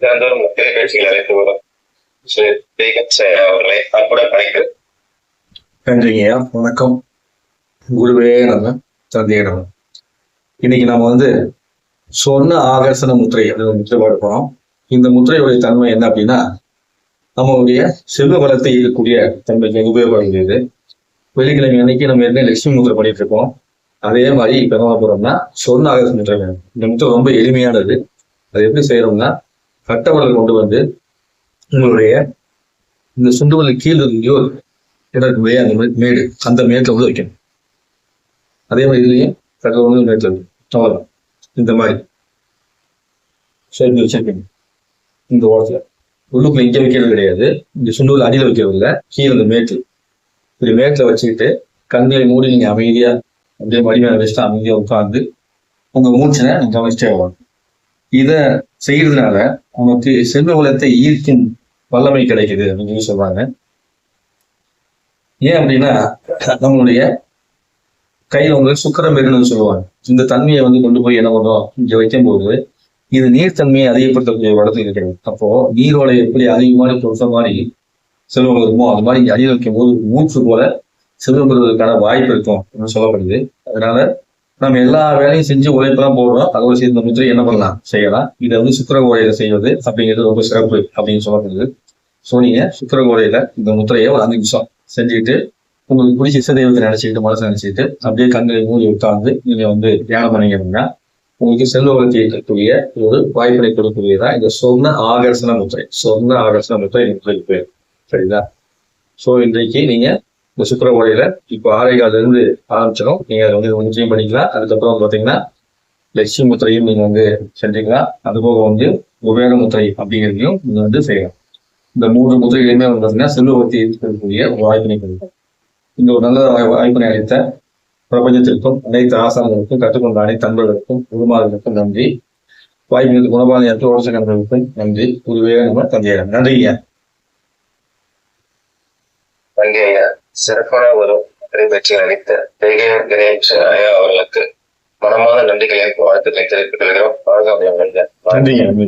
தினந்தோறும் முக்கிய நிகழ்ச்சிகள் அழைத்து வரும் ஸ்ரீ ஜெய்கத் சார் அவர்களை அன்புடன் அழைக்கிறேன். நன்றிங்கய்யா, வணக்கம். குருவே நம்ம தந்தையே நம்ம. இன்னைக்கு நம்ம சொர்ண ஆகர்ஷண முத்திரை அப்படின்னு முத்திரை பாட போறோம். இந்த முத்திரையுடைய தன்மை என்ன அப்படின்னா, நம்மளுடைய செல்வ வளத்தை ஈர்க்கக்கூடிய தன்மைக்கு உபயோகப்படுகிறது. வெள்ளிக்கிழமை அன்னைக்கு நம்ம என்ன லட்சுமி முத்திரை பண்ணிட்டு இருக்கோம், அதே மாதிரி இப்ப என்ன போறோம்னா சொர்ண ஆகர்ஷண முத்திரை வேணும். இந்த முத்திரை ரொம்ப எளிமையானது. அது எப்படி செய்யறோம்னா, கட்டவரல் கொண்டு உங்களுடைய இந்த சுண்டுவல் கீழ் இருக்கையோ இடக்கூடிய அந்த மேடு, அந்த மேட்டில் வைக்கணும். அதே மாதிரி இதுலயும் கட்டவரல் மேட்டில் வைக்கணும். இந்த மாதிரி சேர்ந்து வச்சிருக்கீங்க. இந்த ஓரத்துல உள்ளுக்குள்ள இங்க வைக்கிறது கிடையாது, இந்த சுண்டுவல் அடியில் வைக்கிறது இல்லை, கீழே இந்த மேட்டு இப்படி மேட்டில் வச்சுக்கிட்டு கண்களை மூடி நீங்க அமைதியா அப்படியே மடிமையை வச்சுட்டு அமைதியா உட்கார்ந்து உங்க மூச்சனை நீங்க கவனிச்சிட்டே வரணும். இதை செய்யறதுனால நமக்கு செல்வ வளத்தை ஈர்க்கும் வல்லமை கிடைக்குது அப்படின்னு சொல்றாங்க. ஏன் அப்படின்னா, நம்மளுடைய கையில சுக்கரம் இருக்குன்னு சொல்லுவாங்க. இந்த தன்மையை கொண்டு போய் என்ன பண்ணுறோம், இங்க வைக்கும் போது இது நீர்த்தன்மையை அதிகப்படுத்தக்கூடிய வளர்த்து இருக்கிறது. அப்போ நீரோட எப்படி அதிகமான பொறுத்த மாதிரி செல்வம் இருக்குமோ அது மாதிரி இங்க அடியில் வைக்கும் போது மூச்சு போல செல்வம் பெறுவதற்கான வாய்ப்பு இருக்கும் அப்படின்னு சொல்லப்படுது. அதனால நம்ம எல்லா வேலையும் செஞ்சு உழைப்பெல்லாம் போடுறோம். அதோட சேர்ந்த முத்திரை என்ன பண்ணலாம், செய்யலாம். இதை சுக்கர கோடையில செய்வது அப்படிங்கிறது ரொம்ப சிறப்பு அப்படின்னு சொல்லப்படுது. ஸோ நீங்க சுக்கர கோடையில இந்த முத்திரையை ஒரு 5 நிமிஷம் செஞ்சுக்கிட்டு உங்களுக்கு பிடிச்ச இசை தெய்வத்தை நினைச்சுக்கிட்டு மனசை நினைச்சுக்கிட்டு அப்படியே கண்களை மூடி உட்கார்ந்து நீங்க தியானம் பண்ணீங்கன்னா உங்களுக்கு செல்வ வளர்ச்சி இருக்கக்கூடிய ஒரு வாய்ப்பினை கொடுக்கக்கூடியதான் இந்த சொர்ண ஆகர்ஷண முத்திரை. சொர்ண ஆகர்ஷண முத்திரை முத்திரைக்கு பேர். சரிங்களா? ஸோ இன்றைக்கு நீங்க இந்த சுக்கர கோடையில இப்போ 6:15 இருந்து ஆரம்பிச்சிடும். நீங்க அதை முத்திரையும் பண்ணிக்கலாம். அதுக்கப்புறம் பார்த்தீங்கன்னா லட்சுமி முத்திரையும் நீங்க செஞ்சுக்கலாம். அதுபோக உபயோக முத்திரை அப்படிங்கிறதையும் நீங்க செய்யலாம். இந்த 3 முத்திரைகளுமே பார்த்தீங்கன்னா செல்வத்தை இருக்கக்கூடிய ஒரு வாய்ப்பினை கொடுக்கும். இந்த ஒரு நல்ல வாய்ப்பினை அளித்த பிரபஞ்சத்திற்கும் அனைத்து ஆசான்களுக்கும் கற்றுக்கொண்ட அனைத்து அன்பர்களுக்கும் குருமார்களுக்கும் நன்றி. வாய்ப்பிற்கு குணபாதையற்ற ஓசகர்களுக்கும் நன்றி. குருவே நம்ம தந்தையா. நன்றிங்க. நன்றி ஐயா. சிறப்பான ஒரு நிறைவேற்றி அளித்த ஜெய்கத் கணேஷ் ஐயா அவர்களுக்கு மனமான நன்றிகளை வாழ்த்துக்களை தெரிவித்துக் கொள்கிறோம். நன்றிங்க.